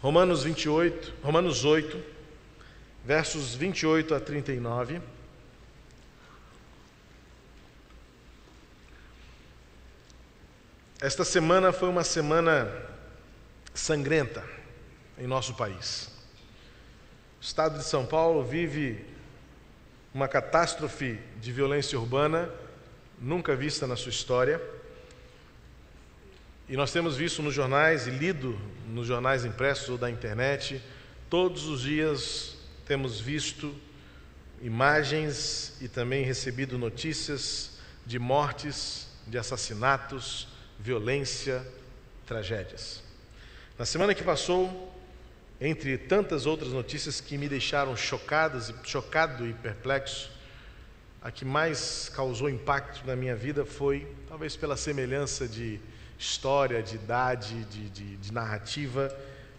Romanos 8, versos 28 a 39. Esta semana foi uma semana sangrenta em nosso país. O estado de São Paulo vive uma catástrofe de violência urbana nunca vista na sua história. E nós temos visto nos jornais e lido nos jornais impressos ou da internet, todos os dias temos visto imagens e também recebido notícias de mortes, de assassinatos, violência, tragédias. Na semana que passou, entre tantas outras notícias que me deixaram chocado e perplexo, a que mais causou impacto na minha vida foi, talvez pela semelhança de história, de idade, de narrativa,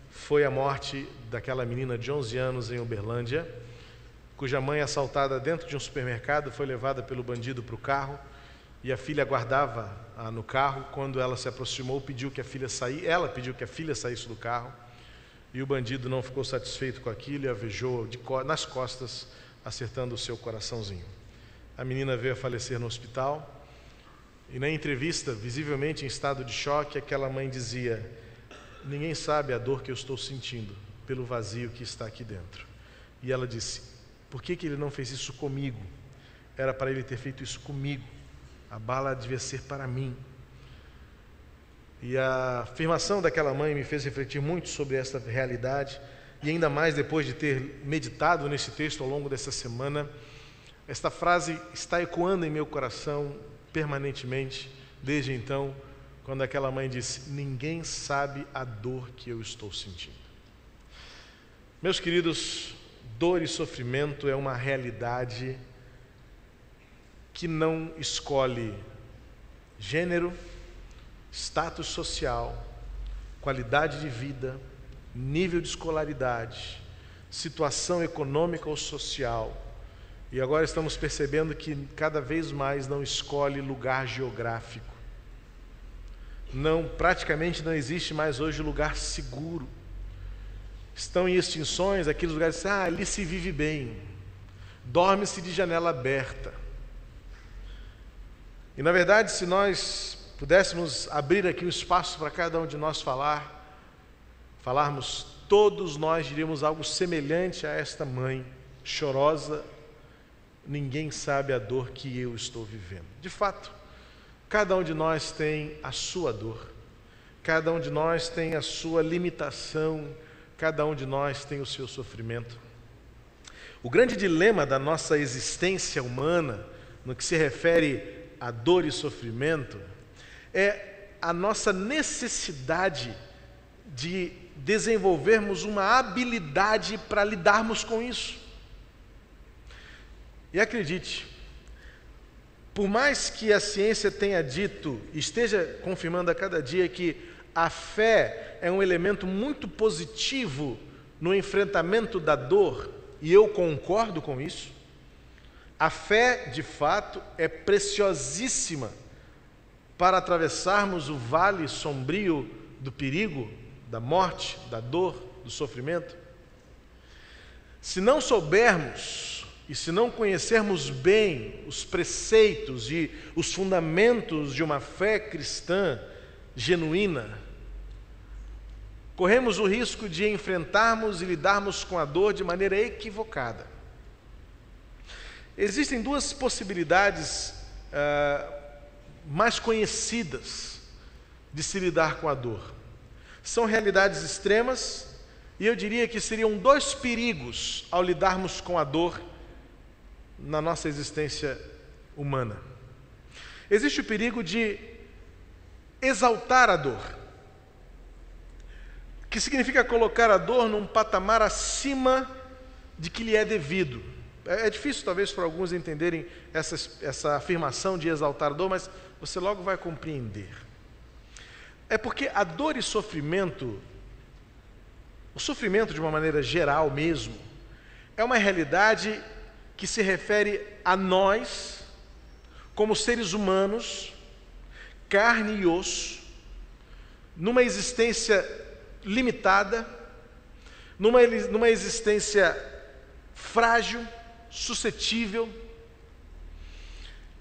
foi a morte daquela menina de 11 anos em Uberlândia, cuja mãe, assaltada dentro de um supermercado, foi levada pelo bandido para o carro e a filha aguardava no carro. Quando ela se aproximou, ela pediu que a filha saísse do carro e o bandido não ficou satisfeito com aquilo e a alvejou nas costas, acertando o seu coraçãozinho. A menina veio a falecer no hospital. E na entrevista, visivelmente em estado de choque, aquela mãe dizia: ninguém sabe a dor que eu estou sentindo pelo vazio que está aqui dentro. E ela disse: por que ele não fez isso comigo? Era para ele ter feito isso comigo. A bala devia ser para mim. E a afirmação daquela mãe me fez refletir muito sobre essa realidade, e ainda mais depois de ter meditado nesse texto ao longo dessa semana. Esta frase está ecoando em meu coração permanentemente, desde então, quando aquela mãe disse: ninguém sabe a dor que eu estou sentindo. Meus queridos, dor e sofrimento é uma realidade que não escolhe gênero, status social, qualidade de vida, nível de escolaridade, situação econômica ou social. E agora estamos percebendo que cada vez mais não escolhe lugar geográfico. Praticamente não existe mais hoje lugar seguro. Estão em extinções aqueles lugares que ali se vive bem, dorme-se de janela aberta. E na verdade, se nós pudéssemos abrir aqui um espaço para cada um de nós falarmos, todos nós diríamos algo semelhante a esta mãe chorosa: ninguém sabe a dor que eu estou vivendo. De fato, cada um de nós tem a sua dor, cada um de nós tem a sua limitação, cada um de nós tem o seu sofrimento. O grande dilema da nossa existência humana, no que se refere a dor e sofrimento, é a nossa necessidade de desenvolvermos uma habilidade para lidarmos com isso. E acredite, por mais que a ciência tenha dito, esteja confirmando a cada dia que a fé é um elemento muito positivo no enfrentamento da dor, e eu concordo com isso, a fé, de fato, é preciosíssima para atravessarmos o vale sombrio do perigo, da morte, da dor, do sofrimento. Se não soubermos e se não conhecermos bem os preceitos e os fundamentos de uma fé cristã genuína, corremos o risco de enfrentarmos e lidarmos com a dor de maneira equivocada. Existem duas possibilidades mais conhecidas de se lidar com a dor. São realidades extremas, e eu diria que seriam dois perigos ao lidarmos com a dor na nossa existência humana. Existe o perigo de exaltar a dor, que significa colocar a dor num patamar acima de que lhe é devido. É difícil talvez para alguns entenderem essa afirmação de exaltar a dor, mas você logo vai compreender. É porque a dor e sofrimento, o sofrimento de uma maneira geral mesmo, é uma realidade que se refere a nós, como seres humanos, carne e osso, numa existência limitada, numa existência frágil, suscetível.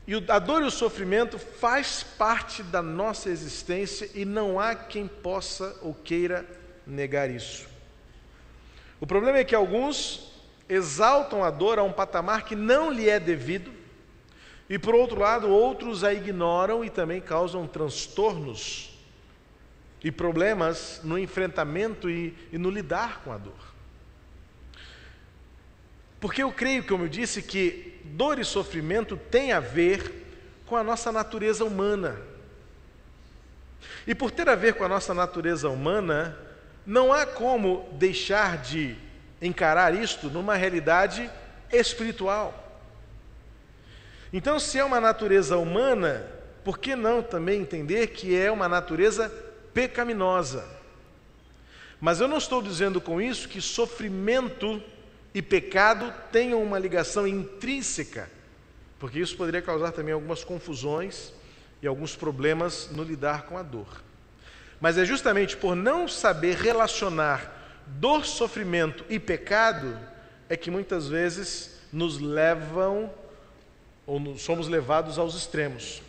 E a dor e o sofrimento faz parte da nossa existência e não há quem possa ou queira negar isso. O problema é que alguns exaltam a dor a um patamar que não lhe é devido e, por outro lado, outros a ignoram e também causam transtornos e problemas no enfrentamento e no lidar com a dor. Porque eu creio, como eu disse, que dor e sofrimento têm a ver com a nossa natureza humana. E por ter a ver com a nossa natureza humana, não há como deixar de encarar isto numa realidade espiritual. Então, se é uma natureza humana, por que não também entender que é uma natureza pecaminosa? Mas eu não estou dizendo com isso que sofrimento e pecado tenham uma ligação intrínseca, porque isso poderia causar também algumas confusões e alguns problemas no lidar com a dor. Mas é justamente por não saber relacionar dor, sofrimento e pecado é que muitas vezes nos levam ou somos levados aos extremos.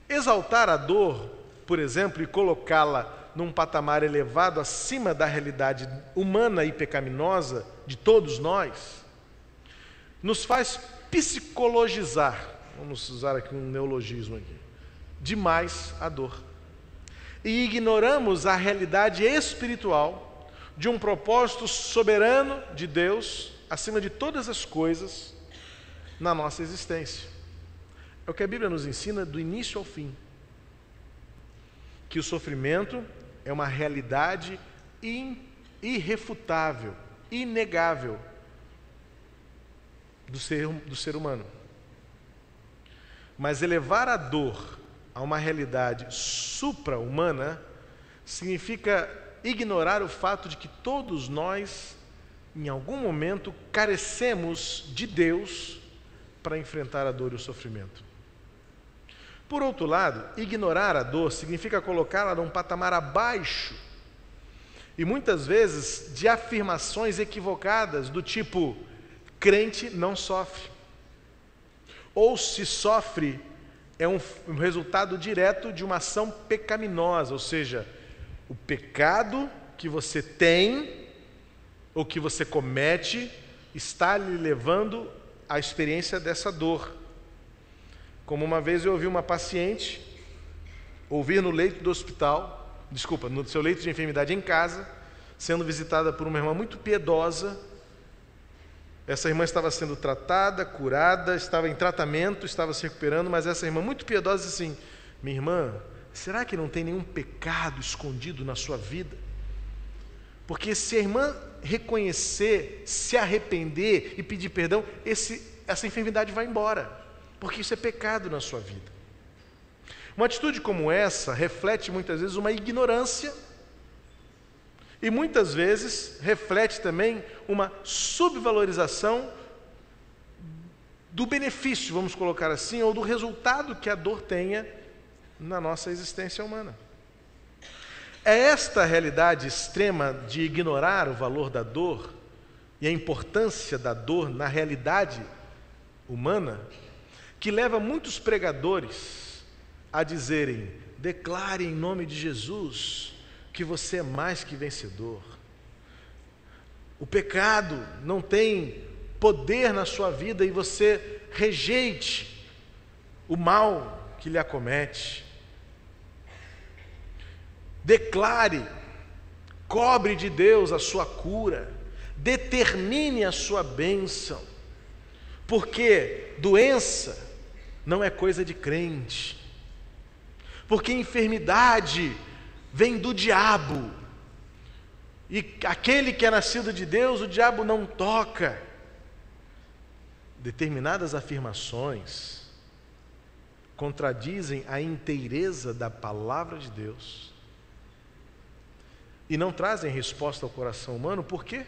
Exaltar a dor, por exemplo, e colocá-la num patamar elevado acima da realidade humana e pecaminosa de todos nós, nos faz psicologizar, vamos usar aqui um neologismo aqui, demais a dor. E ignoramos a realidade espiritual de um propósito soberano de Deus, acima de todas as coisas, na nossa existência. É o que a Bíblia nos ensina do início ao fim. Que o sofrimento é uma realidade irrefutável, inegável do ser humano. Mas elevar a dor a uma realidade supra-humana significa ignorar o fato de que todos nós, em algum momento, carecemos de Deus para enfrentar a dor e o sofrimento. Por outro lado, ignorar a dor significa colocá-la num patamar abaixo e muitas vezes de afirmações equivocadas do tipo: crente não sofre, ou se sofre é um resultado direto de uma ação pecaminosa, ou seja, o pecado que você tem ou que você comete está lhe levando à experiência dessa dor. Como uma vez eu ouvi uma paciente ouvir no leito do hospital, no seu leito de enfermidade em casa, sendo visitada por uma irmã muito piedosa. Essa irmã estava sendo tratada, curada, estava em tratamento, estava se recuperando, mas essa irmã muito piedosa disse assim: minha irmã, será que não tem nenhum pecado escondido na sua vida? Porque se a irmã reconhecer, se arrepender e pedir perdão, essa enfermidade vai embora. Porque isso é pecado na sua vida. Uma atitude como essa reflete muitas vezes uma ignorância e muitas vezes reflete também uma subvalorização do benefício, vamos colocar assim, ou do resultado que a dor tenha na nossa existência humana. É esta realidade extrema de ignorar o valor da dor e a importância da dor na realidade humana que leva muitos pregadores a dizerem: declare em nome de Jesus que você é mais que vencedor. O pecado não tem poder na sua vida e você rejeite o mal que lhe acomete. Declare, cobre de Deus a sua cura, determine a sua bênção, porque doença não é coisa de crente, porque enfermidade vem do diabo, e aquele que é nascido de Deus, o diabo não toca. Determinadas afirmações contradizem a inteireza da palavra de Deus e não trazem resposta ao coração humano. Por quê?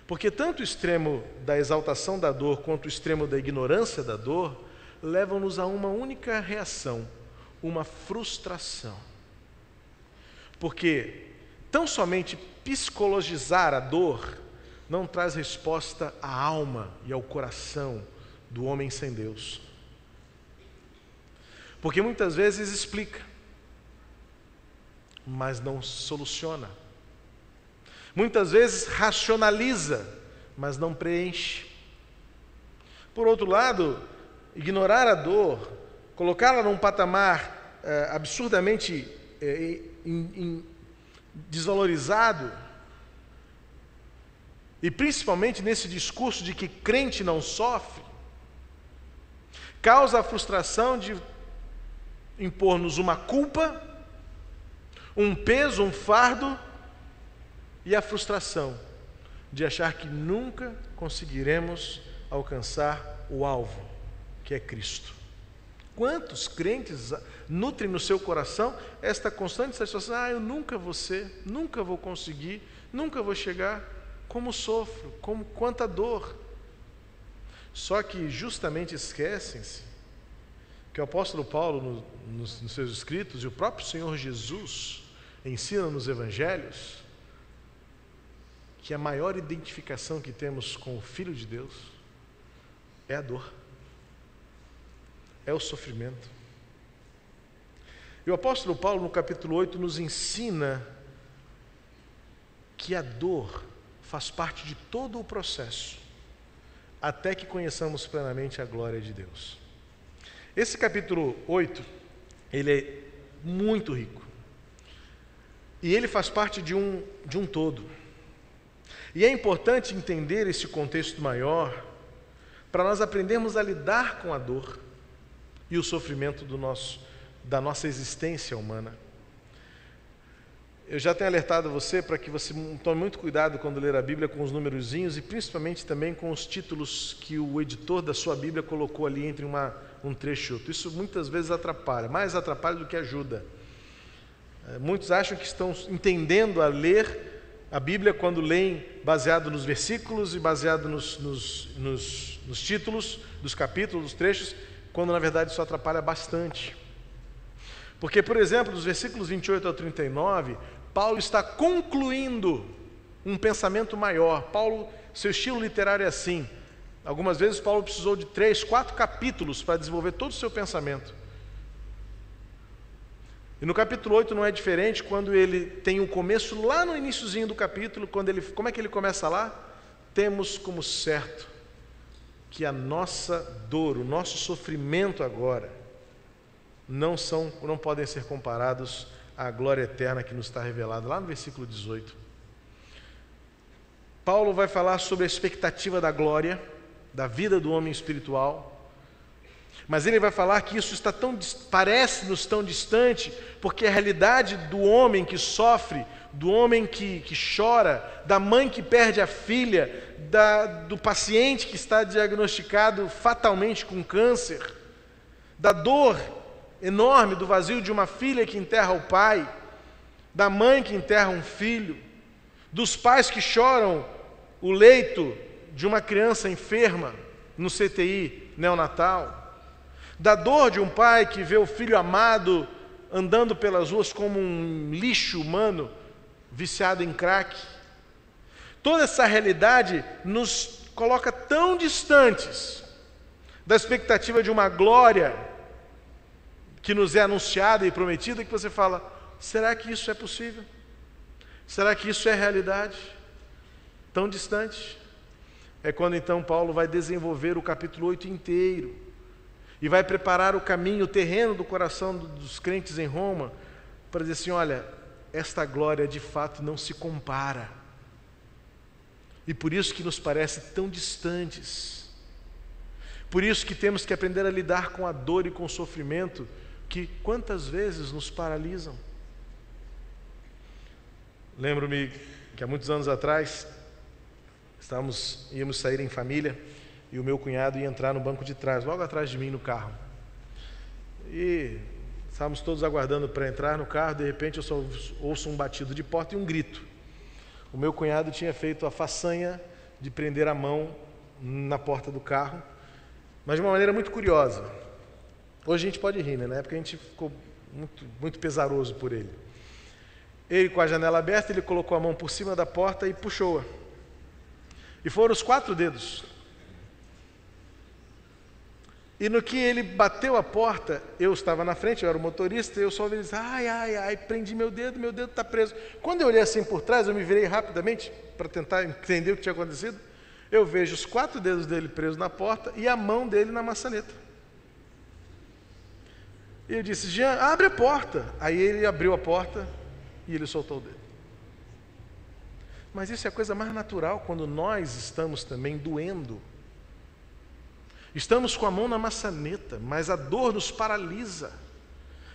Porque tanto o extremo da exaltação da dor quanto o extremo da ignorância da dor levam-nos a uma única reação, uma frustração. Porque tão somente psicologizar a dor não traz resposta à alma e ao coração do homem sem Deus. Porque muitas vezes explica, mas não soluciona. Muitas vezes racionaliza, mas não preenche. Por outro lado, ignorar a dor, colocá-la num patamar absurdamente desvalorizado, e principalmente nesse discurso de que crente não sofre, causa a frustração de impor-nos uma culpa, um peso, um fardo, e a frustração de achar que nunca conseguiremos alcançar o alvo, que é Cristo. Quantos crentes nutrem no seu coração esta constante satisfação? Eu nunca vou ser, nunca vou conseguir, nunca vou chegar. Como sofro, quanta dor. Só que justamente esquecem-se que o apóstolo Paulo, nos seus escritos, e o próprio Senhor Jesus ensina nos evangelhos, que a maior identificação que temos com o Filho de Deus é a dor, é o sofrimento. E o apóstolo Paulo, no capítulo 8, nos ensina que a dor faz parte de todo o processo, até que conheçamos plenamente a glória de Deus. Esse capítulo 8, ele é muito rico. E ele faz parte de um todo. E é importante entender esse contexto maior, para nós aprendermos a lidar com a dor e o sofrimento da nossa existência humana. Eu já tenho alertado você para que você tome muito cuidado quando ler a Bíblia com os numerozinhos e principalmente também com os títulos que o editor da sua Bíblia colocou ali entre um trecho e outro. Isso muitas vezes atrapalha, mais atrapalha do que ajuda. Muitos acham que estão entendendo a ler a Bíblia quando leem baseado nos versículos e baseado nos títulos dos capítulos, dos trechos, quando na verdade isso atrapalha bastante. Porque, por exemplo, dos versículos 28 ao 39, Paulo está concluindo um pensamento maior. Seu estilo literário é assim. Algumas vezes Paulo precisou de 3, 4 capítulos para desenvolver todo o seu pensamento. E no capítulo 8 não é diferente, quando ele tem um começo lá no iniciozinho do capítulo, como é que ele começa lá? Temos como certo que a nossa dor, o nosso sofrimento agora, não podem ser comparados à glória eterna que nos está revelada, lá no versículo 18. Paulo vai falar sobre a expectativa da glória, da vida do homem espiritual, mas ele vai falar que isso parece-nos tão distante, porque a realidade do homem que sofre, do homem que chora, da mãe que perde a filha, do paciente que está diagnosticado fatalmente com câncer, da dor enorme do vazio de uma filha que enterra o pai, da mãe que enterra um filho, dos pais que choram o leito de uma criança enferma no CTI neonatal, da dor de um pai que vê o filho amado andando pelas ruas como um lixo humano viciado em crack. Toda essa realidade nos coloca tão distantes da expectativa de uma glória que nos é anunciada e prometida, que você fala: será que isso é possível? Será que isso é realidade? Tão distante. É quando então Paulo vai desenvolver o capítulo 8 inteiro e vai preparar o caminho, o terreno do coração dos crentes em Roma, para dizer assim: olha, esta glória de fato não se compara, e por isso que nos parece tão distantes, por isso que temos que aprender a lidar com a dor e com o sofrimento, que quantas vezes nos paralisam. Lembro-me que há muitos anos atrás, íamos sair em família, e o meu cunhado ia entrar no banco de trás, logo atrás de mim no carro. E estávamos todos aguardando para entrar no carro, de repente eu só ouço um batido de porta e um grito. O meu cunhado tinha feito a façanha de prender a mão na porta do carro, mas de uma maneira muito curiosa. Hoje a gente pode rir, né? Na época a gente ficou muito, muito pesaroso por ele. Ele, com a janela aberta, ele colocou a mão por cima da porta e puxou-a. E foram os 4 dedos. E no que ele bateu a porta, eu estava na frente, eu era o motorista, e eu só ouvi dizer, ai, prendi meu dedo está preso. Quando eu olhei assim por trás, eu me virei rapidamente para tentar entender o que tinha acontecido. Eu vejo os 4 dedos dele presos na porta e a mão dele na maçaneta. E eu disse, Jean, abre a porta. Aí ele abriu a porta e ele soltou o dedo. Mas isso é a coisa mais natural quando nós estamos também doendo. Estamos com a mão na maçaneta, mas a dor nos paralisa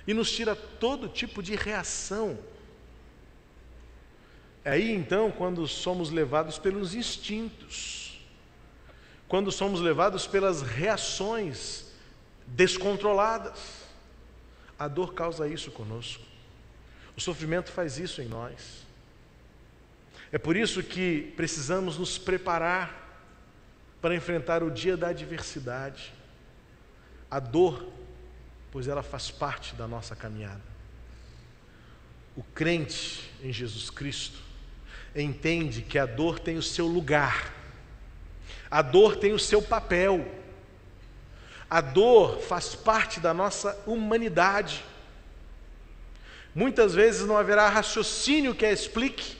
e nos tira todo tipo de reação. É aí então quando somos levados pelos instintos, quando somos levados pelas reações descontroladas. A dor causa isso conosco. O sofrimento faz isso em nós. É por isso que precisamos nos preparar para enfrentar o dia da adversidade. A dor, pois ela faz parte da nossa caminhada. O crente em Jesus Cristo entende que a dor tem o seu lugar, a dor tem o seu papel, a dor faz parte da nossa humanidade. Muitas vezes não haverá raciocínio que a explique,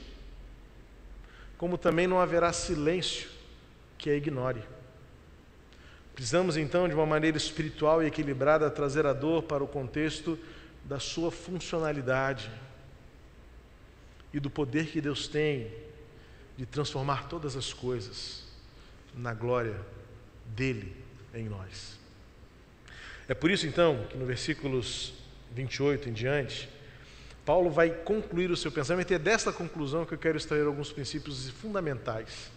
como também não haverá silêncio que a ignore. Precisamos então, de uma maneira espiritual e equilibrada, trazer a dor para o contexto da sua funcionalidade e do poder que Deus tem de transformar todas as coisas na glória dele em nós. É por isso então que no versículos 28 em diante, Paulo vai concluir o seu pensamento, e é desta conclusão que eu quero extrair alguns princípios fundamentais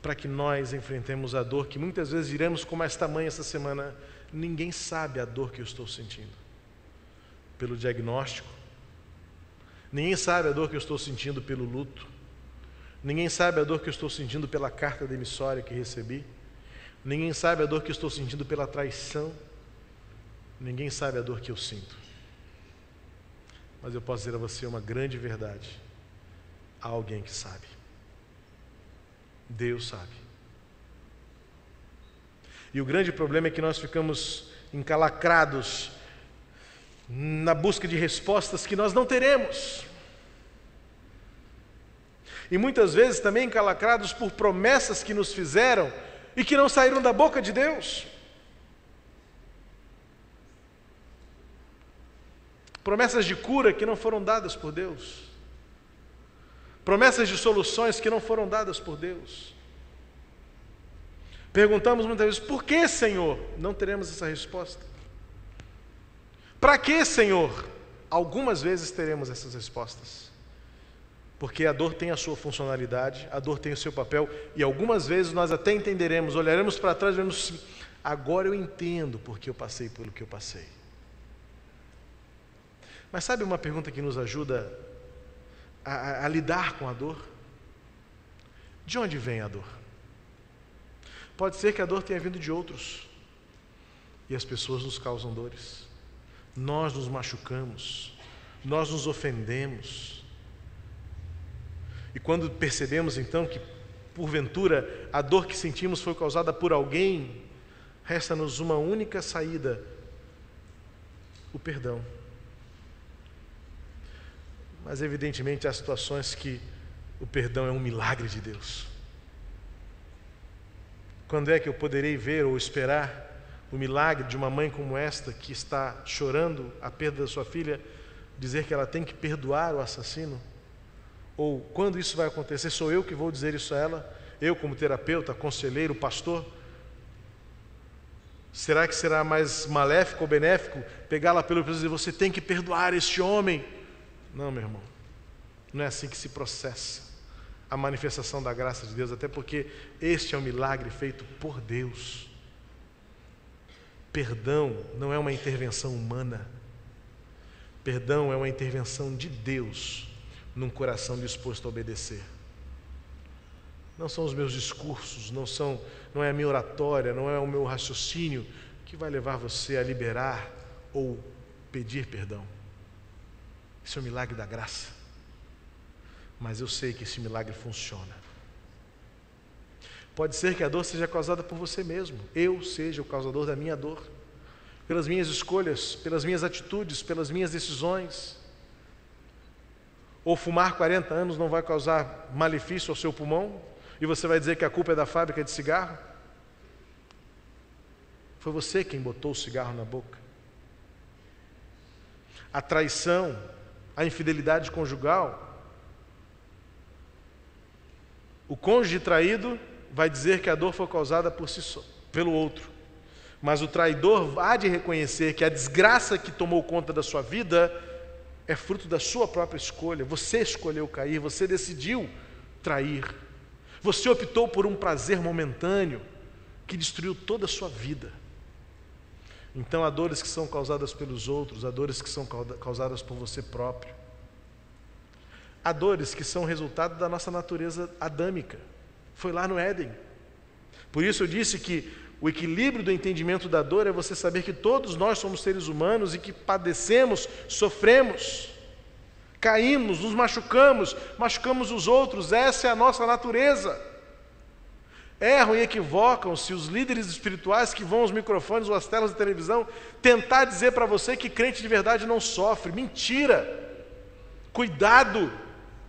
para que nós enfrentemos a dor, que muitas vezes diremos como esta mãe essa semana, ninguém sabe a dor que eu estou sentindo. Pelo diagnóstico, ninguém sabe a dor que eu estou sentindo pelo luto, ninguém sabe a dor que eu estou sentindo pela carta demissória que recebi, ninguém sabe a dor que eu estou sentindo pela traição, ninguém sabe a dor que eu sinto. Mas eu posso dizer a você uma grande verdade: há alguém que sabe. Deus sabe. E o grande problema é que nós ficamos encalacrados na busca de respostas que nós não teremos. E muitas vezes também encalacrados por promessas que nos fizeram e que não saíram da boca de Deus. Promessas de cura que não foram dadas por Deus. Promessas de soluções que não foram dadas por Deus. Perguntamos muitas vezes, por que, Senhor? Não teremos essa resposta. Para que, Senhor? Algumas vezes teremos essas respostas. Porque a dor tem a sua funcionalidade, a dor tem o seu papel, e algumas vezes nós até entenderemos, olharemos para trás e veremos assim, agora eu entendo porque eu passei pelo que eu passei. Mas sabe uma pergunta que nos ajuda a lidar com a dor? De onde vem a dor? Pode ser que a dor tenha vindo de outros, e as pessoas nos causam dores. Nós nos machucamos, nós nos ofendemos. E quando percebemos então que, porventura, a dor que sentimos foi causada por alguém, resta-nos uma única saída: o perdão. Mas evidentemente há situações que o perdão é um milagre de Deus. Quando é que eu poderei ver ou esperar o milagre de uma mãe como esta, que está chorando a perda da sua filha, dizer que ela tem que perdoar o assassino? Ou quando isso vai acontecer? Sou eu que vou dizer isso a ela? Eu como terapeuta, conselheiro, pastor? Será que será mais maléfico ou benéfico pegá-la pelo peso e dizer, você tem que perdoar este homem? Não, meu irmão, não é assim que se processa a manifestação da graça de Deus, até porque este é um milagre feito por Deus. Perdão não é uma intervenção humana, perdão é uma intervenção de Deus num coração disposto a obedecer. Não são os meus discursos, não é a minha oratória, não é o meu raciocínio que vai levar você a liberar ou pedir perdão. Isso é um milagre da graça. mas eu sei que esse milagre funciona. Pode ser que a dor seja causada por você mesmo, eu seja o causador da minha dor, pelas minhas escolhas, pelas minhas atitudes, pelas minhas decisões. Ou fumar 40 anos não vai causar malefício ao seu pulmão, e você vai dizer que a culpa é da fábrica de cigarro? Foi você quem botou o cigarro na boca. A traição, a infidelidade conjugal, o cônjuge traído vai dizer que a dor foi causada por si só, pelo outro. Mas o traidor há de reconhecer que a desgraça que tomou conta da sua vida é fruto da sua própria escolha. Você escolheu cair, você decidiu trair. Você optou por um prazer momentâneo que destruiu toda a sua vida. Então há dores que são causadas pelos outros, há dores que são causadas por você próprio. Há dores que são resultado da nossa natureza adâmica. Foi lá no Éden. Por isso eu disse que o equilíbrio do entendimento da dor é você saber que todos nós somos seres humanos e que padecemos, sofremos, caímos, nos machucamos, machucamos os outros. Essa é a nossa natureza. Erram e equivocam-se os líderes espirituais que vão aos microfones ou às telas de televisão tentar dizer para você que crente de verdade não sofre. Mentira! Cuidado!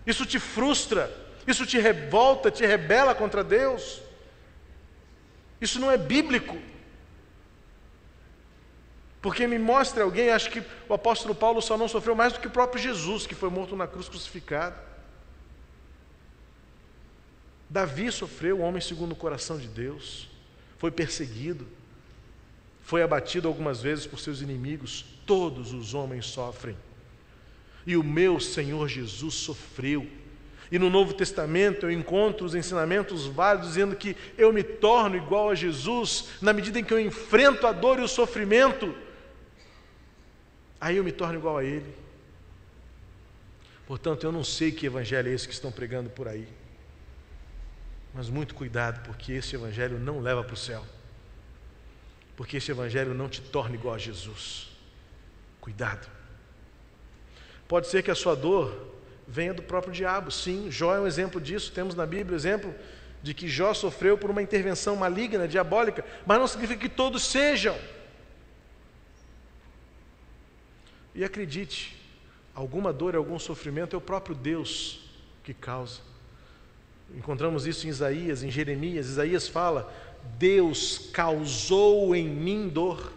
Isso te frustra, isso te revolta, te rebela contra Deus. Isso não é bíblico. Porque me mostra alguém, acho que o apóstolo Paulo só não sofreu mais do que o próprio Jesus, que foi morto na cruz crucificado. Davi sofreu, o homem segundo o coração de Deus, foi perseguido, foi abatido algumas vezes por seus inimigos. Todos os homens sofrem. E o meu Senhor Jesus sofreu. E no Novo Testamento eu encontro os ensinamentos válidos dizendo que eu me torno igual a Jesus na medida em que eu enfrento a dor e o sofrimento. Aí eu me torno igual a Ele. Portanto, eu não sei que evangelho é esse que estão pregando por aí. Mas muito cuidado, porque esse evangelho não leva para o céu. Porque esse evangelho não te torna igual a Jesus. Cuidado. Pode ser que a sua dor venha do próprio diabo. Sim, Jó é um exemplo disso. Temos na Bíblia o exemplo de que Jó sofreu por uma intervenção maligna, diabólica, mas não significa que todos sejam. E acredite, alguma dor, algum sofrimento é o próprio Deus que causa. Encontramos isso em Isaías, em Jeremias. Isaías fala: Deus causou em mim dor.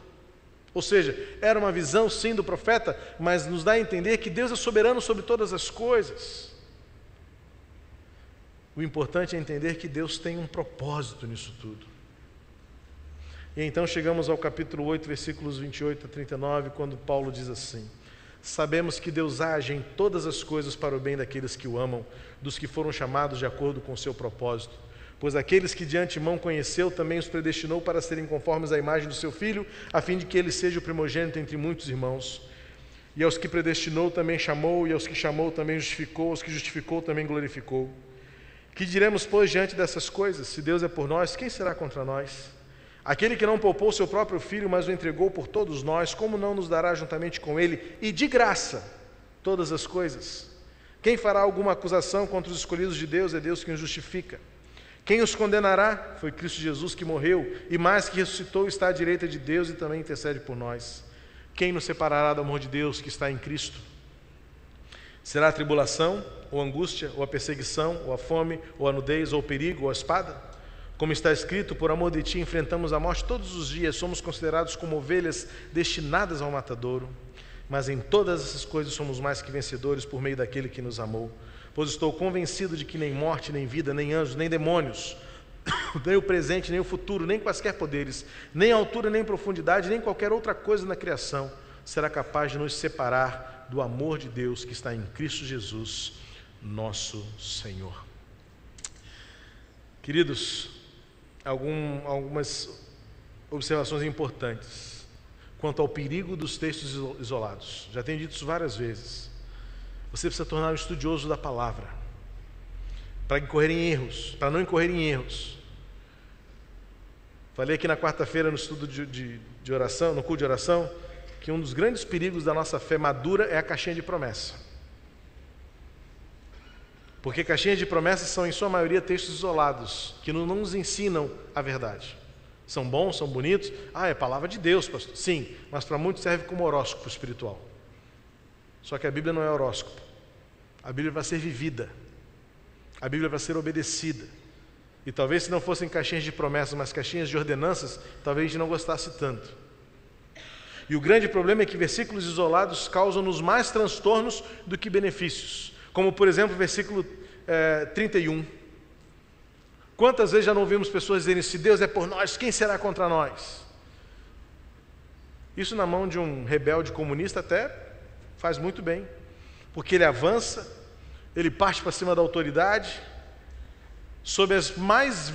Ou seja, era uma visão sim do profeta, mas nos dá a entender que Deus é soberano sobre todas as coisas. O importante é entender que Deus tem um propósito nisso tudo. E então chegamos ao capítulo 8, versículos 28 a 39, quando Paulo diz assim: sabemos que Deus age em todas as coisas para o bem daqueles que o amam, dos que foram chamados de acordo com o seu propósito. Pois aqueles que de antemão conheceu, também os predestinou para serem conformes à imagem do seu Filho, a fim de que ele seja o primogênito entre muitos irmãos. E aos que predestinou também chamou, e aos que chamou também justificou, aos que justificou também glorificou. Que diremos, pois, diante dessas coisas? Se Deus é por nós, quem será contra nós? Aquele que não poupou seu próprio Filho, mas o entregou por todos nós, como não nos dará juntamente com ele, e de graça, todas as coisas? Quem fará alguma acusação contra os escolhidos de Deus? É Deus quem os justifica. Quem os condenará? Foi Cristo Jesus que morreu, e mais que ressuscitou, está à direita de Deus e também intercede por nós. Quem nos separará do amor de Deus que está em Cristo? Será a tribulação, ou a angústia, ou a perseguição, ou a fome, ou a nudez, ou o perigo, ou a espada? Como está escrito, por amor de ti enfrentamos a morte todos os dias, somos considerados como ovelhas destinadas ao matadouro. Mas em todas essas coisas somos mais que vencedores por meio daquele que nos amou. Pois estou convencido de que nem morte, nem vida, nem anjos, nem demônios, nem o presente, nem o futuro, nem quaisquer poderes, nem altura, nem profundidade, nem qualquer outra coisa na criação será capaz de nos separar do amor de Deus que está em Cristo Jesus, nosso Senhor. Queridos, algumas observações importantes quanto ao perigo dos textos isolados. Já tenho dito isso várias vezes. Você precisa tornar um estudioso da palavra para não incorrer em erros. Falei aqui na quarta-feira no estudo de oração, no culto de oração, que um dos grandes perigos da nossa fé madura é a caixinha de promessa. Porque caixinhas de promessas são, em sua maioria, textos isolados, que não nos ensinam a verdade. São bons, são bonitos. É palavra de Deus, pastor. Sim, mas para muitos serve como horóscopo espiritual. Só que a Bíblia não é horóscopo. A Bíblia vai ser vivida. A Bíblia vai ser obedecida. E talvez se não fossem caixinhas de promessas, mas caixinhas de ordenanças, talvez a gente não gostasse tanto. E o grande problema é que versículos isolados causam-nos mais transtornos do que benefícios. Como, por exemplo, o versículo 31. Quantas vezes já não ouvimos pessoas dizerem: se Deus é por nós, quem será contra nós? Isso na mão de um rebelde comunista até faz muito bem, porque ele avança, ele parte para cima da autoridade, sob as mais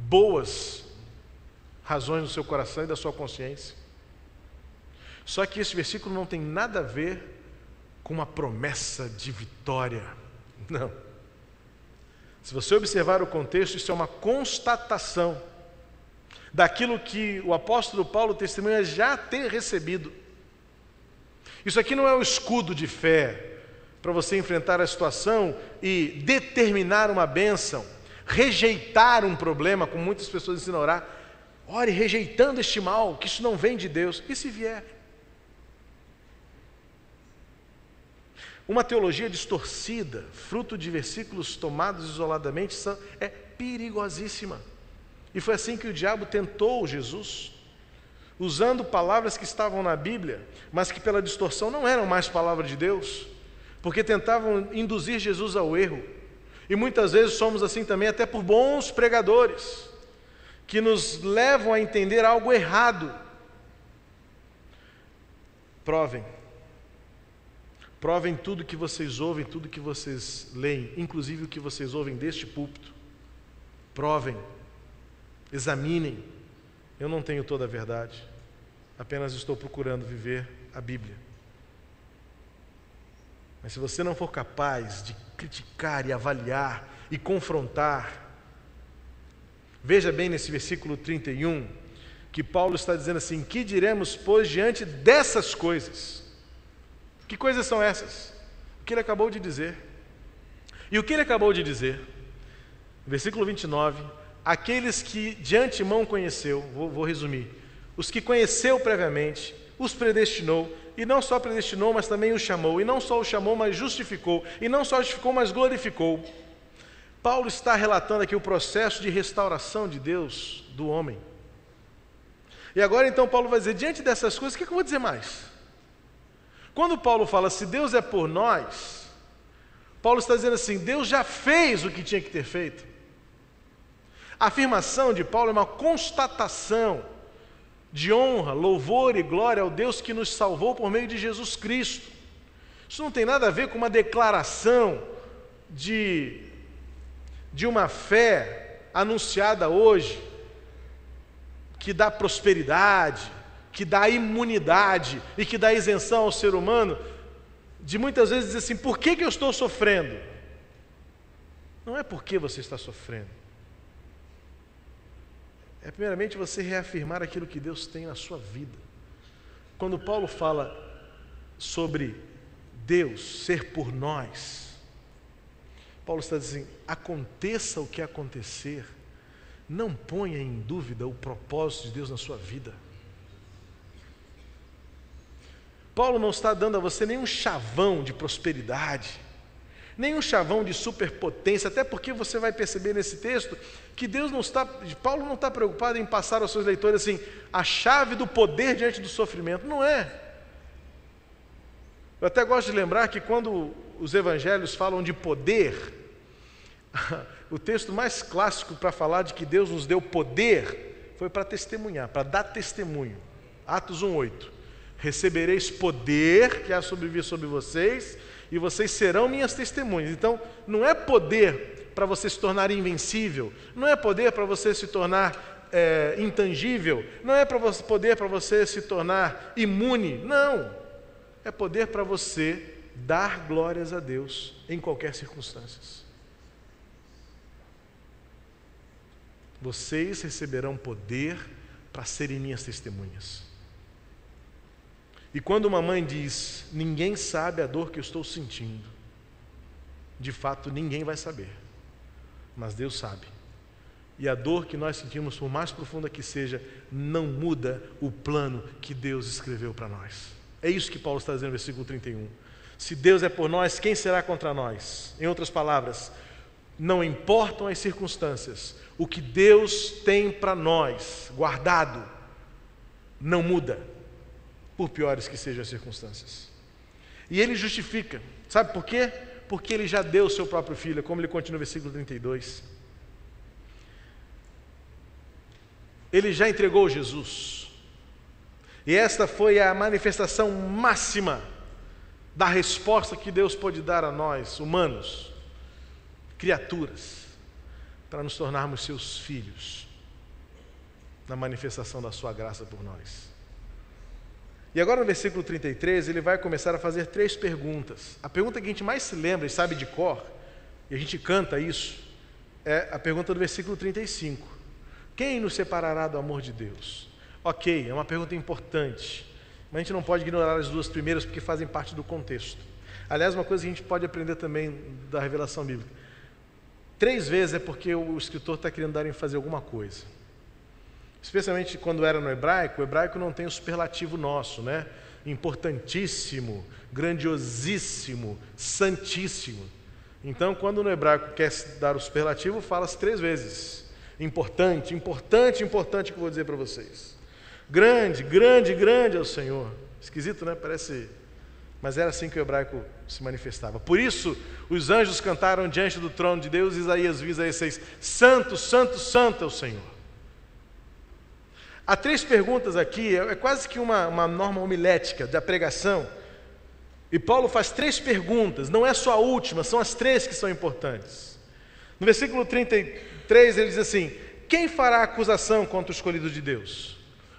boas razões do seu coração e da sua consciência. Só que esse versículo não tem nada a ver com uma promessa de vitória. Não. Se você observar o contexto, isso é uma constatação daquilo que o apóstolo Paulo testemunha já ter recebido. Isso aqui não é um escudo de fé para você enfrentar a situação e determinar uma bênção, rejeitar um problema, como muitas pessoas ensinam a orar. Ore rejeitando este mal, que isso não vem de Deus. E se vier? Uma teologia distorcida, fruto de versículos tomados isoladamente, é perigosíssima. E foi assim que o diabo tentou Jesus, usando palavras que estavam na Bíblia, mas que pela distorção não eram mais palavra de Deus, porque tentavam induzir Jesus ao erro. E muitas vezes somos assim também, até por bons pregadores, que nos levam a entender algo errado. Provem tudo que vocês ouvem, tudo que vocês leem, inclusive o que vocês ouvem deste púlpito. Provem, examinem. Eu não tenho toda a verdade, apenas estou procurando viver a Bíblia. Mas se você não for capaz de criticar e avaliar e confrontar, veja bem nesse versículo 31, que Paulo está dizendo assim: que diremos, pois, diante dessas coisas? Que coisas são essas? O que ele acabou de dizer. E o que ele acabou de dizer? Versículo 29, aqueles que de antemão conheceu, vou resumir, os que conheceu previamente, os predestinou, e não só predestinou, mas também os chamou, e não só os chamou, mas justificou, e não só justificou, mas glorificou. Paulo está relatando aqui o processo de restauração de Deus do homem. E agora então Paulo vai dizer, diante dessas coisas, o que eu vou dizer mais? Quando Paulo fala, se Deus é por nós, Paulo está dizendo assim, Deus já fez o que tinha que ter feito. A afirmação de Paulo é uma constatação de honra, louvor e glória ao Deus que nos salvou por meio de Jesus Cristo. Isso não tem nada a ver com uma declaração de uma fé anunciada hoje, que dá prosperidade, que dá imunidade e que dá isenção ao ser humano, de muitas vezes dizer assim, por que eu estou sofrendo? Não é porque você está sofrendo. É primeiramente você reafirmar aquilo que Deus tem na sua vida. Quando Paulo fala sobre Deus ser por nós, Paulo está dizendo, aconteça o que acontecer, não ponha em dúvida o propósito de Deus na sua vida. Paulo não está dando a você nenhum chavão de prosperidade, nenhum chavão de superpotência, até porque você vai perceber nesse texto que Paulo não está preocupado em passar aos seus leitores assim, a chave do poder diante do sofrimento, não é. Eu até gosto de lembrar que quando os evangelhos falam de poder, o texto mais clássico para falar de que Deus nos deu poder foi para testemunhar, para dar testemunho. Atos 1:8. Recebereis poder que há sobrevir sobre vocês, e vocês serão minhas testemunhas. Então, não é poder para você se tornar invencível, não é poder para você se tornar intangível, não é poder para você se tornar imune, não. É poder para você dar glórias a Deus em qualquer circunstância. Vocês receberão poder para serem minhas testemunhas. E quando uma mãe diz, ninguém sabe a dor que eu estou sentindo, de fato ninguém vai saber, mas Deus sabe. E a dor que nós sentimos, por mais profunda que seja, não muda o plano que Deus escreveu para nós. É isso que Paulo está dizendo no versículo 31. Se Deus é por nós, quem será contra nós? Em outras palavras, não importam as circunstâncias, o que Deus tem para nós, guardado, não muda, por piores que sejam as circunstâncias. E ele justifica, sabe por quê? Porque ele já deu o seu próprio filho, como ele continua no versículo 32. Ele já entregou Jesus. E esta foi a manifestação máxima da resposta que Deus pôde dar a nós, humanos, criaturas, para nos tornarmos seus filhos, na manifestação da sua graça por nós. E agora no versículo 33, ele vai começar a fazer 3 perguntas. A pergunta que a gente mais se lembra e sabe de cor, e a gente canta isso, é a pergunta do versículo 35. Quem nos separará do amor de Deus? Ok, é uma pergunta importante, mas a gente não pode ignorar as 2 primeiras porque fazem parte do contexto. Aliás, uma coisa que a gente pode aprender também da revelação bíblica. 3 vezes é porque o escritor está querendo dar ênfase a alguma coisa. Especialmente quando era no hebraico, o hebraico não tem o superlativo nosso, né? Importantíssimo, grandiosíssimo, santíssimo. Então, quando no hebraico quer dar o superlativo, fala-se 3 vezes. Importante, importante, importante que eu vou dizer para vocês. Grande, grande, grande é o Senhor. Esquisito, né? Parece... Mas era assim que o hebraico se manifestava. Por isso, os anjos cantaram diante do trono de Deus, Isaías 6, Santo, Santo, Santo é o Senhor. Há 3 perguntas aqui, é quase que uma norma homilética da pregação. E Paulo faz 3 perguntas, não é só a última, são as 3 que são importantes. No versículo 33 ele diz assim, quem fará acusação contra o escolhido de Deus?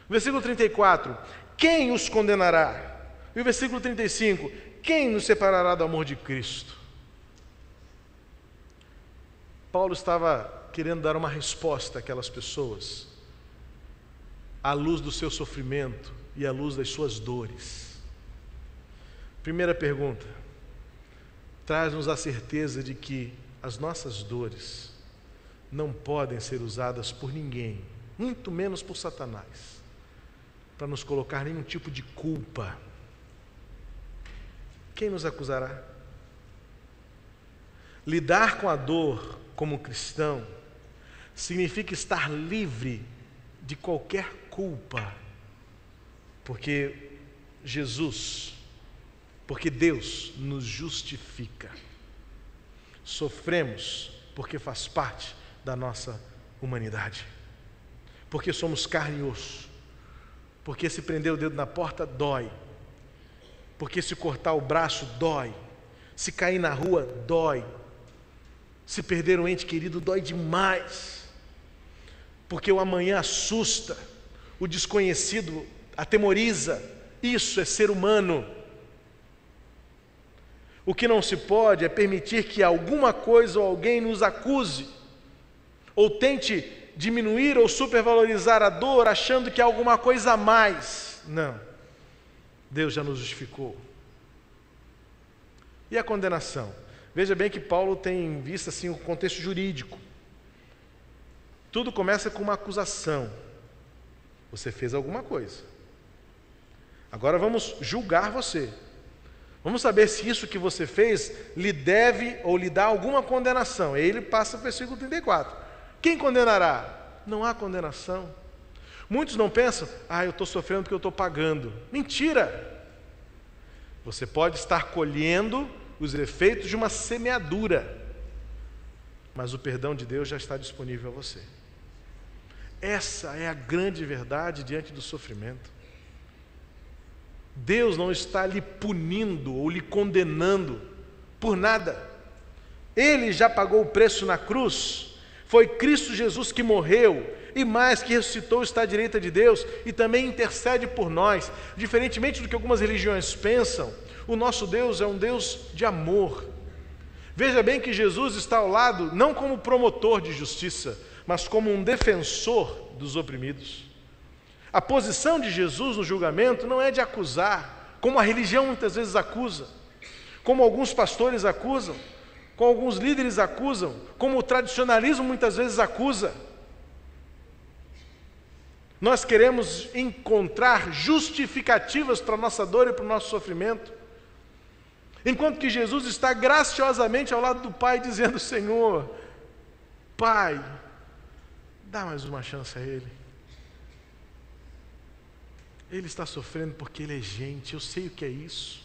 No versículo 34, quem os condenará? E o versículo 35, quem nos separará do amor de Cristo? Paulo estava querendo dar uma resposta àquelas pessoas, à luz do seu sofrimento e à luz das suas dores. Primeira pergunta, traz-nos a certeza de que as nossas dores não podem ser usadas por ninguém, muito menos por Satanás, para nos colocar nenhum tipo de culpa. Quem nos acusará? Lidar com a dor como cristão significa estar livre de qualquer culpa, porque Deus nos justifica. Sofremos porque faz parte da nossa humanidade, porque somos carne e osso, porque se prender o dedo na porta dói, porque se cortar o braço dói, se cair na rua dói, se perder um ente querido dói demais, porque o amanhã assusta, o desconhecido atemoriza. Isso é ser humano. O que não se pode é permitir que alguma coisa ou alguém nos acuse, ou tente diminuir ou supervalorizar a dor, achando que há alguma coisa a mais. Não. Deus já nos justificou. E a condenação? Veja bem que Paulo tem em vista assim, o contexto jurídico. Tudo começa com uma acusação. Você fez alguma coisa. Agora vamos julgar você. Vamos saber se isso que você fez lhe deve ou lhe dá alguma condenação. Aí ele passa para o versículo 34. Quem condenará? Não há condenação. Muitos não pensam, eu estou sofrendo porque eu estou pagando. Mentira! Você pode estar colhendo os efeitos de uma semeadura, mas o perdão de Deus já está disponível a você. Essa é a grande verdade diante do sofrimento. Deus não está lhe punindo ou lhe condenando por nada. Ele já pagou o preço na cruz. Foi Cristo Jesus que morreu e mais, que ressuscitou, está à direita de Deus e também intercede por nós. Diferentemente do que algumas religiões pensam, o nosso Deus é um Deus de amor. Veja bem que Jesus está ao lado, não como promotor de justiça, mas como um defensor dos oprimidos. A posição de Jesus no julgamento não é de acusar como a religião muitas vezes acusa, como alguns pastores acusam, como alguns líderes acusam, como o tradicionalismo muitas vezes acusa. Nós queremos encontrar justificativas para a nossa dor e para o nosso sofrimento, enquanto que Jesus está graciosamente ao lado do Pai dizendo: Senhor, Pai, dá mais uma chance a Ele. Ele está sofrendo porque Ele é gente, eu sei o que é isso.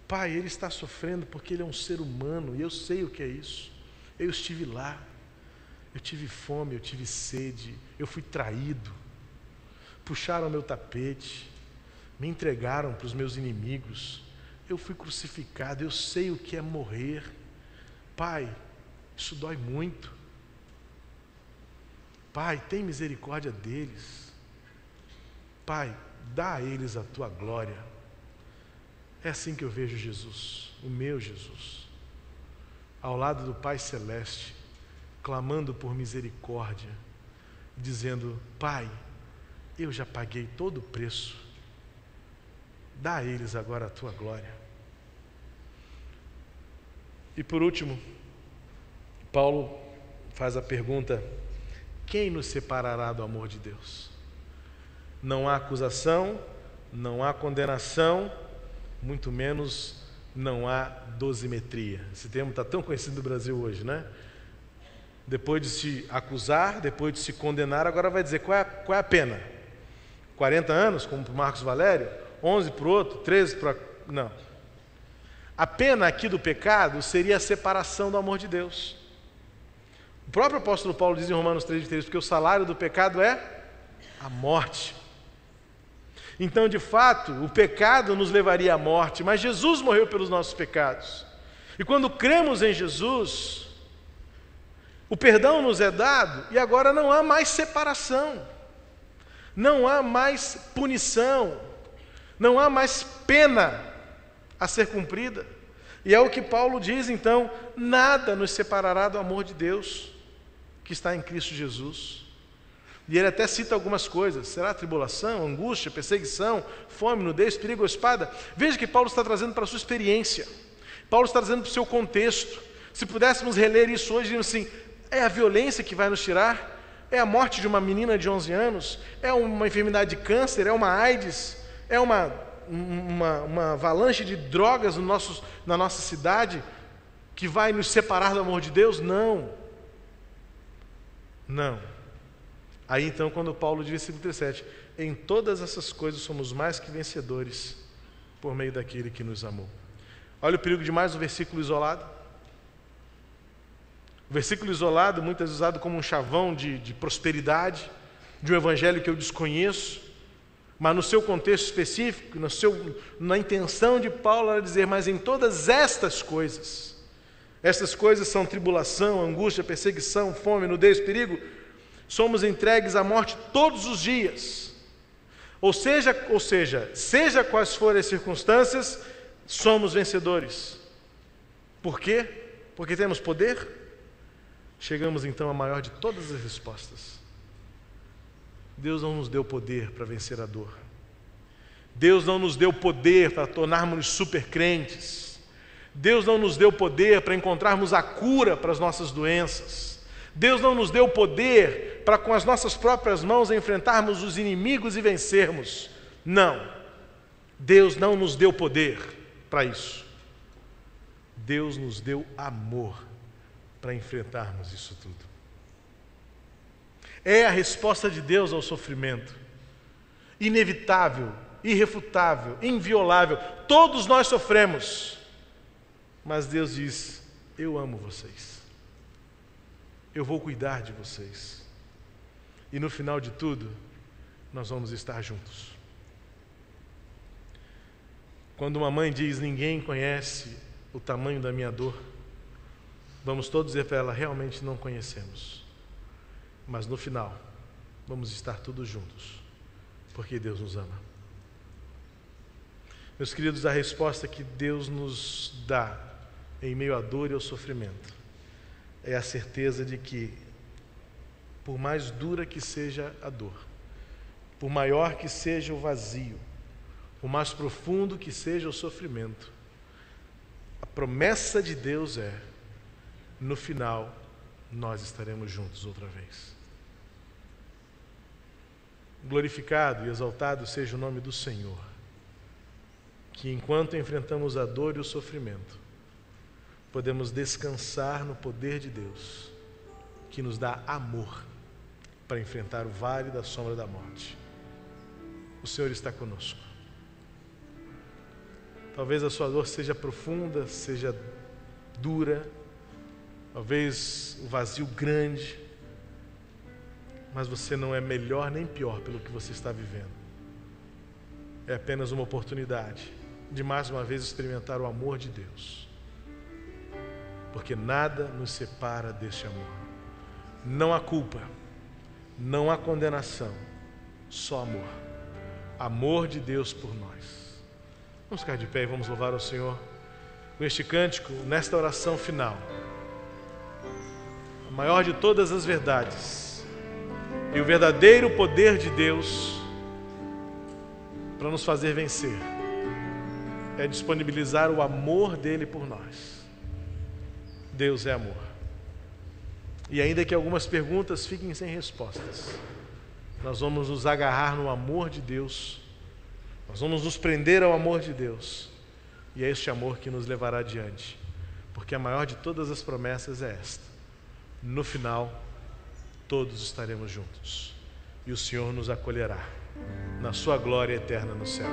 Pai, Ele está sofrendo porque Ele é um ser humano, e eu sei o que é isso. Eu estive lá, eu tive fome, eu tive sede, eu fui traído, puxaram meu tapete, me entregaram para os meus inimigos, eu fui crucificado, eu sei o que é morrer. Pai, isso dói muito. Pai, tem misericórdia deles. Pai, dá a eles a tua glória. É assim que eu vejo Jesus, o meu Jesus, ao lado do Pai Celeste, clamando por misericórdia, dizendo: Pai, eu já paguei todo o preço, dá a eles agora a tua glória. E por último, Paulo faz a pergunta: quem nos separará do amor de Deus? Não há acusação, não há condenação, muito menos não há dosimetria. Esse termo está tão conhecido no Brasil hoje, né? Depois de se acusar, depois de se condenar, agora vai dizer qual é a pena. 40 anos, como para o Marcos Valério? 11 para o outro? 13 para... Não. A pena aqui do pecado seria a separação do amor de Deus. O próprio apóstolo Paulo diz em Romanos 3:3, porque o salário do pecado é a morte. Então, de fato, o pecado nos levaria à morte, mas Jesus morreu pelos nossos pecados. E quando cremos em Jesus, o perdão nos é dado e agora não há mais separação, não há mais punição, não há mais pena a ser cumprida. E é o que Paulo diz, então: nada nos separará do amor de Deus que está em Cristo Jesus. E ele até cita algumas coisas: será tribulação, angústia, perseguição, fome, nudez, perigo ou espada? Veja que Paulo está trazendo para a sua experiência, Paulo está trazendo para o seu contexto. Se pudéssemos reler isso hoje, diríamos assim: é a violência que vai nos tirar? É a morte de uma menina de 11 anos? É uma enfermidade de câncer? É uma AIDS? É uma avalanche de drogas na nossa cidade que vai nos separar do amor de Deus? Não. Não. Aí então, quando Paulo diz no versículo 37, em todas essas coisas somos mais que vencedores por meio daquele que nos amou. Olha o perigo de mais um versículo isolado. O versículo isolado, muitas vezes usado como um chavão de prosperidade, de um evangelho que eu desconheço, mas no seu contexto específico, na intenção de Paulo era dizer: mas em todas estas coisas são tribulação, angústia, perseguição, fome, nudez, perigo, somos entregues à morte todos os dias. Ou seja, seja quais forem as circunstâncias, somos vencedores. Por quê? Porque temos poder? Chegamos então à maior de todas as respostas. Deus não nos deu poder para vencer a dor. Deus não nos deu poder para tornarmos-nos super crentes. Deus não nos deu poder para encontrarmos a cura para as nossas doenças. Deus não nos deu poder para com as nossas próprias mãos enfrentarmos os inimigos e vencermos. Não. Deus não nos deu poder para isso. Deus nos deu amor para enfrentarmos isso tudo. É a resposta de Deus ao sofrimento. Inevitável, irrefutável, inviolável. Todos nós sofremos. Mas Deus diz: eu amo vocês. Eu vou cuidar de vocês. E no final de tudo, nós vamos estar juntos. Quando uma mãe diz: ninguém conhece o tamanho da minha dor, vamos todos dizer para ela: realmente não conhecemos. Mas no final, vamos estar todos juntos, porque Deus nos ama. Meus queridos, a resposta que Deus nos dá em meio à dor e ao sofrimento é a certeza de que, por mais dura que seja a dor, por maior que seja o vazio, por mais profundo que seja o sofrimento, a promessa de Deus é: no final, nós estaremos juntos outra vez. Glorificado e exaltado seja o nome do Senhor, que enquanto enfrentamos a dor e o sofrimento, podemos descansar no poder de Deus, que nos dá amor para enfrentar o vale da sombra da morte. O Senhor está conosco. Talvez a sua dor seja profunda, seja dura, talvez o vazio grande, mas você não é melhor nem pior pelo que você está vivendo. É apenas uma oportunidade de mais uma vez experimentar o amor de Deus, porque nada nos separa deste amor. Não há culpa, não há condenação, só amor. Amor de Deus por nós. Vamos ficar de pé e vamos louvar ao Senhor com este cântico, nesta oração final. A maior de todas as verdades e o verdadeiro poder de Deus para nos fazer vencer é disponibilizar o amor dele por nós. Deus é amor. E ainda que algumas perguntas fiquem sem respostas, nós vamos nos agarrar no amor de Deus, nós vamos nos prender ao amor de Deus, e é este amor que nos levará adiante, porque a maior de todas as promessas é esta: no final, todos estaremos juntos, e o Senhor nos acolherá na sua glória eterna no céu.